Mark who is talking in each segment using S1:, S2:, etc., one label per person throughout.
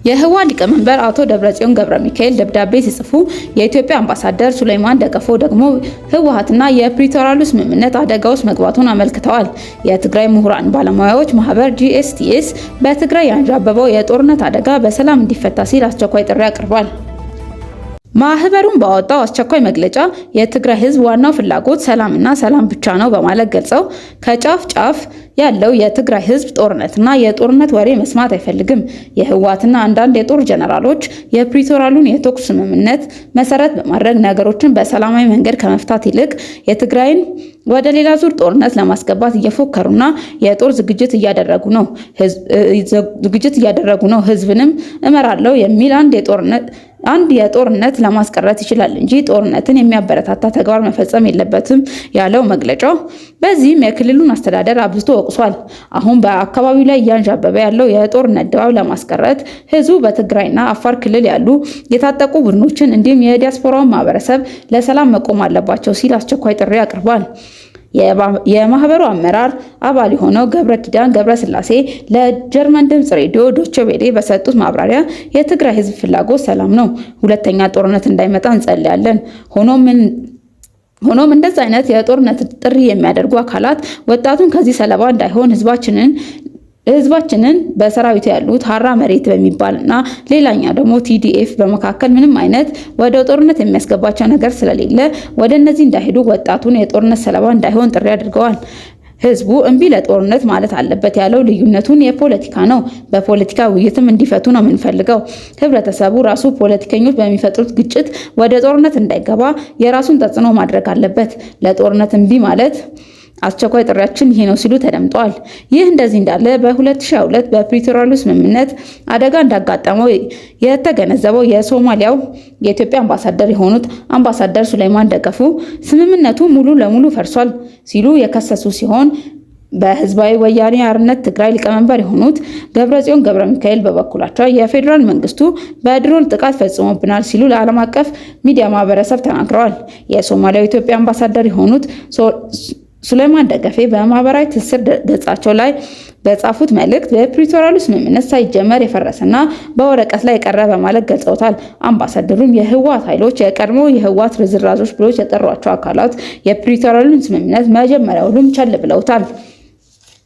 S1: የህወሓት ሊቀመንበር አቶ ደብረጽዮን ገብረሚካኤል ደብዳቤ ሲጽፉ የኢትዮጵያ አምባሳደር ሱሌይማን ደገፎ ደግሞ ህወሓትና የፕሪቶሪያሉ ስምምነት አደጋ ውስጥ መግባቱን አመልክተዋል። የትግራይ ምሁራን ባለሙያዎች ማህበር GSTS በትግራይ ያንዣበበው የጦርነት አደጋ በሰላም እንዲፈታ ሲል አስቸኳይ ጥሪ አቅርቧል። ማህበሩን ባወጣው አስቸኳይ መግለጫ የትግራይ ህዝብ ዋናው ፍላጎት ሰላምና ሰላም ብቻ ነው በማለት ገልጸው ከጫፍ ጫፍ ያለው የትግራይ ህዝብ ጦርነትና የጦርነት ወሬ መስማት አይፈልግም። የህወሓትና አንዳንድ የጦር ጀነራሎች የፕሪቶሪያሉን የተኩስ ስምምነት መሰረት በማድረግ ነገሮችን በሰላማዊ መንገድ ከመፍታት ይልቅ የትግራይን ወደ ሌላ ዙር ጦርነት ለማስገባት እየፎከሩና የጦር ዝግጅት እያደረጉ ነው። ህዝብንም እመራለሁ የሚል አንድ የጦርነት ለማስቀረት ይችላል እንጂ ጦርነትን የሚያበረታታ ተግባር መፈጸም የለበትም ያለው መግለጫው፣ በዚህም የክልሉን አስተዳደር አብዝቶ ወቅሷል። አሁን በአካባቢው ላይ እያንዣበበ ያለው የጦርነት ድባብ ለማስቀረት ህዝቡ በትግራይና አፋር ክልል ያሉ የታጠቁ ቡድኖችን እንዲሁም የዲያስፖራውን ማህበረሰብ ለሰላም መቆም አለባቸው ሲል አስቸኳይ ጥሪ አቅርቧል። የማህበሩ አመራር አባል የሆነው ገብረኪዳን ገብረስላሴ ለጀርመን ድምጽ ሬዲዮ ዶቼ ቬለ በሰጡት ማብራሪያ የትግራይ ህዝብ ፍላጎት ሰላም ነው፣ ሁለተኛ ጦርነት እንዳይመጣ እንጸልያለን። ሆኖም እንደዚህ አይነት የጦርነት ጥሪ የሚያደርጉ አካላት ወጣቱን ከዚህ ሰለባ እንዳይሆን ህዝባችንን በሰራዊቱ ያሉት ሀራ መሬት በሚባልና ሌላኛ ደግሞ TDF በመካከል ምንም አይነት ወደ ጦርነት የሚያስገባቸው ነገር ስለሌለ ወደ እነዚህ እንዳይሄዱ ወጣቱን የጦርነት ሰለባ እንዳይሆን ጥሪ አድርገዋል። ህዝቡ እምቢ ለጦርነት ማለት አለበት ያለው ልዩነቱን የፖለቲካ ነው፣ በፖለቲካ ውይይትም እንዲፈቱ ነው የምንፈልገው። ህብረተሰቡ ራሱ ፖለቲከኞች በሚፈጥሩት ግጭት ወደ ጦርነት እንዳይገባ የራሱን ተጽዕኖ ማድረግ አለበት። ለጦርነት እምቢ ማለት አስቸኳይ ጥሪያችን ይሄ ነው ሲሉ ተደምጠዋል። ይህ እንደዚህ እንዳለ በ2022 በፕሪቶሪያሉ ስምምነት አደጋ እንዳጋጠመው የተገነዘበው የሶማሊያው የኢትዮጵያ አምባሳደር የሆኑት አምባሳደር ሱሌይማን ደገፉ ስምምነቱ ሙሉ ለሙሉ ፈርሷል ሲሉ የከሰሱ ሲሆን በህዝባዊ ወያኔ ሓርነት ትግራይ ሊቀመንበር የሆኑት ደብረጽዮን ገብረሚካኤል በበኩላቸው የፌዴራል መንግስቱ በድሮን ጥቃት ፈጽሞብናል ሲሉ ለዓለም አቀፍ ሚዲያ ማህበረሰብ ተናግረዋል። የሶማሊያው ኢትዮጵያ አምባሳደር የሆኑት ሱሌይማን ደገፌ በማህበራዊ ትስስር ገጻቸው ላይ በጻፉት መልእክት በፕሪቶሪያሉ ስምምነት ሳይጀመር የፈረሰና በወረቀት ላይ የቀረ በማለት ገልጸውታል። አምባሳደሩም የህወሓት ኃይሎች የቀድሞ የህወሓት ርዝራዦች ብሎ የጠሯቸው አካላት የፕሪቶሪያሉን ስምምነት መጀመሪያውንም ቸል ብለውታል።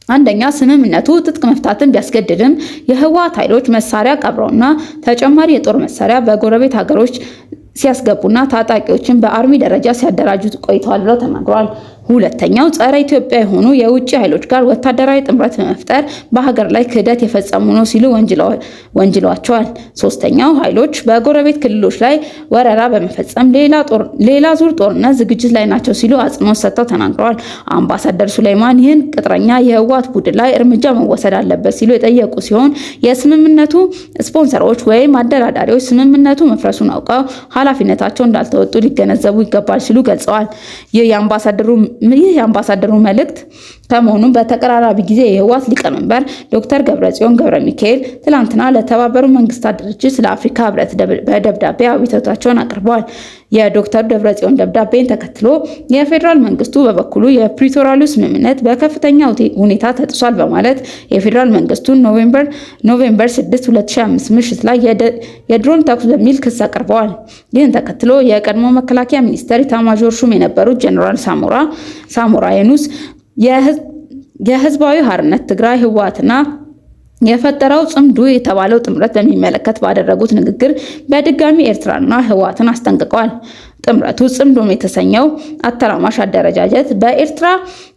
S1: አንደኛ ስምምነቱ ትጥቅ መፍታትን ቢያስገድድም የህወሓት ኃይሎች መሳሪያ ቀብረውና ተጨማሪ የጦር መሳሪያ በጎረቤት ሀገሮች ሲያስገቡና ታጣቂዎችን በአርሚ ደረጃ ሲያደራጁ ቆይተዋል ብለው ተናግረዋል። ሁለተኛው ጸረ ኢትዮጵያ የሆኑ የውጭ ኃይሎች ጋር ወታደራዊ ጥምረት በመፍጠር በሀገር ላይ ክህደት የፈጸሙ ነው ሲሉ ወንጅለዋቸዋል። ሶስተኛው ኃይሎች በጎረቤት ክልሎች ላይ ወረራ በመፈጸም ሌላ ዙር ጦርነት ዝግጅት ላይ ናቸው ሲሉ አጽንኦት ሰጥተው ተናግረዋል። አምባሳደር ሱሌይማን ይህን ቅጥረኛ የህወሓት ቡድን ላይ እርምጃ መወሰድ አለበት ሲሉ የጠየቁ ሲሆን የስምምነቱ ስፖንሰሮች ወይም አደራዳሪዎች ስምምነቱ መፍረሱን አውቀው ኃላፊነታቸው እንዳልተወጡ ሊገነዘቡ ይገባል ሲሉ ገልጸዋል። ይህ የአምባሳደሩ መልእክት ከመሆኑም በተቀራራቢ ጊዜ የህወሓት ሊቀመንበር ዶክተር ደብረጽዮን ገብረሚካኤል ትላንትና ለተባበሩት መንግስታት ድርጅት ለአፍሪካ ህብረት በደብዳቤ አቤቱታቸውን አቅርበዋል። የዶክተር ደብረጽዮን ደብዳቤን ተከትሎ የፌዴራል መንግስቱ በበኩሉ የፕሪቶሪያሉ ስምምነት በከፍተኛ ሁኔታ ተጥሷል በማለት የፌዴራል መንግስቱን ኖቬምበር 6 2005 ምሽት ላይ የድሮን ተኩስ በሚል ክስ አቅርበዋል። ይህን ተከትሎ የቀድሞ መከላከያ ሚኒስቴር ኢታማዦር ሹም የነበሩት ጀነራል ሳሞራ የኑስ የህዝባዊ ሓርነት ትግራይ ህወሓትና የፈጠረው ጽምዱ የተባለው ጥምረት በሚመለከት ባደረጉት ንግግር በድጋሚ ኤርትራና ህወሓትን አስጠንቅቀዋል። ጥምረቱ ጽምዶም የተሰኘው አተራማሽ አደረጃጀት በኤርትራ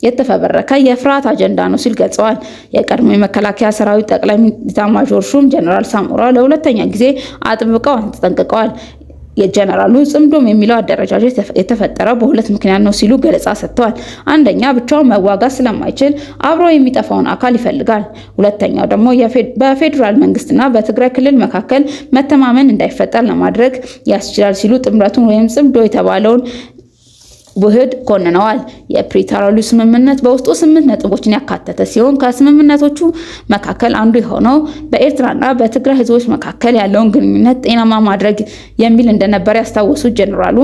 S1: የተፈበረከ የፍርሃት አጀንዳ ነው ሲል ገልጸዋል። የቀድሞ የመከላከያ ሰራዊት ጠቅላይ ኢታማዦር ሹም ጀነራል ሳሞራ ለሁለተኛ ጊዜ አጥብቀው አስጠንቅቀዋል። የጀነራሉ ጽምዶም የሚለው አደረጃጀት የተፈጠረው በሁለት ምክንያት ነው ሲሉ ገለጻ ሰጥተዋል። አንደኛ ብቻውን መዋጋት ስለማይችል አብሮ የሚጠፋውን አካል ይፈልጋል። ሁለተኛው ደግሞ በፌዴራል መንግስትና በትግራይ ክልል መካከል መተማመን እንዳይፈጠር ለማድረግ ያስችላል ሲሉ ጥምረቱን ወይም ጽምዶ የተባለውን ውህድ ኮንነዋል። የፕሪቶሪያሉ ስምምነት በውስጡ 8 ነጥቦችን ያካተተ ሲሆን ከስምምነቶቹ መካከል አንዱ የሆነው በኤርትራና በትግራይ ህዝቦች መካከል ያለውን ግንኙነት ጤናማ ማድረግ የሚል እንደነበረ ያስታወሱት ጀነራሉ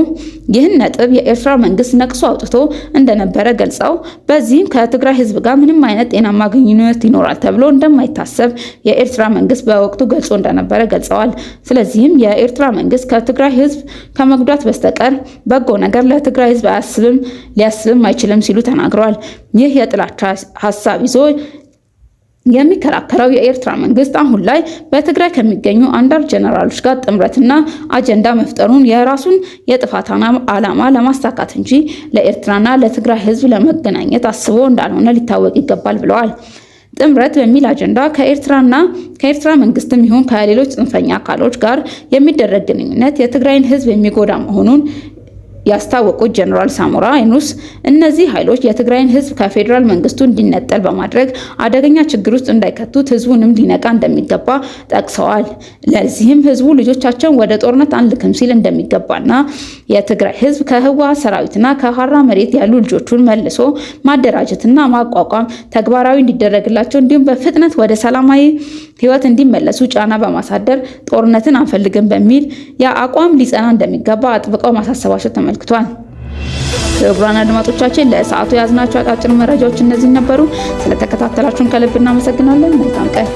S1: ይህን ነጥብ የኤርትራ መንግስት ነቅሶ አውጥቶ እንደነበረ ገልጸው በዚህም ከትግራይ ህዝብ ጋር ምንም አይነት ጤናማ ግንኙነት ይኖራል ተብሎ እንደማይታሰብ የኤርትራ መንግስት በወቅቱ ገልጾ እንደነበረ ገልጸዋል። ስለዚህም የኤርትራ መንግስት ከትግራይ ህዝብ ከመጉዳት በስተቀር በጎ ነገር ለትግራይ ህዝብ ሊያስብም አይችልም ሲሉ ተናግረዋል። ይህ የጥላቻ ሀሳብ ይዞ የሚከራከረው የኤርትራ መንግስት አሁን ላይ በትግራይ ከሚገኙ አንዳንድ ጀነራሎች ጋር ጥምረትና አጀንዳ መፍጠሩን የራሱን የጥፋት ዓላማ ለማሳካት እንጂ ለኤርትራና ለትግራይ ህዝብ ለመገናኘት አስቦ እንዳልሆነ ሊታወቅ ይገባል ብለዋል። ጥምረት በሚል አጀንዳ ከኤርትራ መንግስትም ይሁን ከሌሎች ጽንፈኛ አካሎች ጋር የሚደረግ ግንኙነት የትግራይን ህዝብ የሚጎዳ መሆኑን ያስታወቁት ጀነራል ሳሞራ የኑስ እነዚህ ኃይሎች የትግራይን ህዝብ ከፌዴራል መንግስቱ እንዲነጠል በማድረግ አደገኛ ችግር ውስጥ እንዳይከቱት ህዝቡንም ሊነቃ እንደሚገባ ጠቅሰዋል። ለዚህም ህዝቡ ልጆቻቸውን ወደ ጦርነት አንልክም ሲል እንደሚገባና የትግራይ ህዝብ ከህወሓት ሰራዊትና ከሀራ መሬት ያሉ ልጆቹን መልሶ ማደራጀትና ማቋቋም ተግባራዊ እንዲደረግላቸው እንዲሁም በፍጥነት ወደ ሰላማዊ ህይወት እንዲመለሱ ጫና በማሳደር ጦርነትን አንፈልግም በሚል የአቋም ሊጸና እንደሚገባ አጥብቀው ማሳሰባቸው ተመልክቷል። ክቡራን አድማጮቻችን ለሰዓቱ ያዝናቸው አጫጭር መረጃዎች እነዚህ ነበሩ። ስለተከታተላችሁን ከልብ እናመሰግናለን። መልካም ቀን።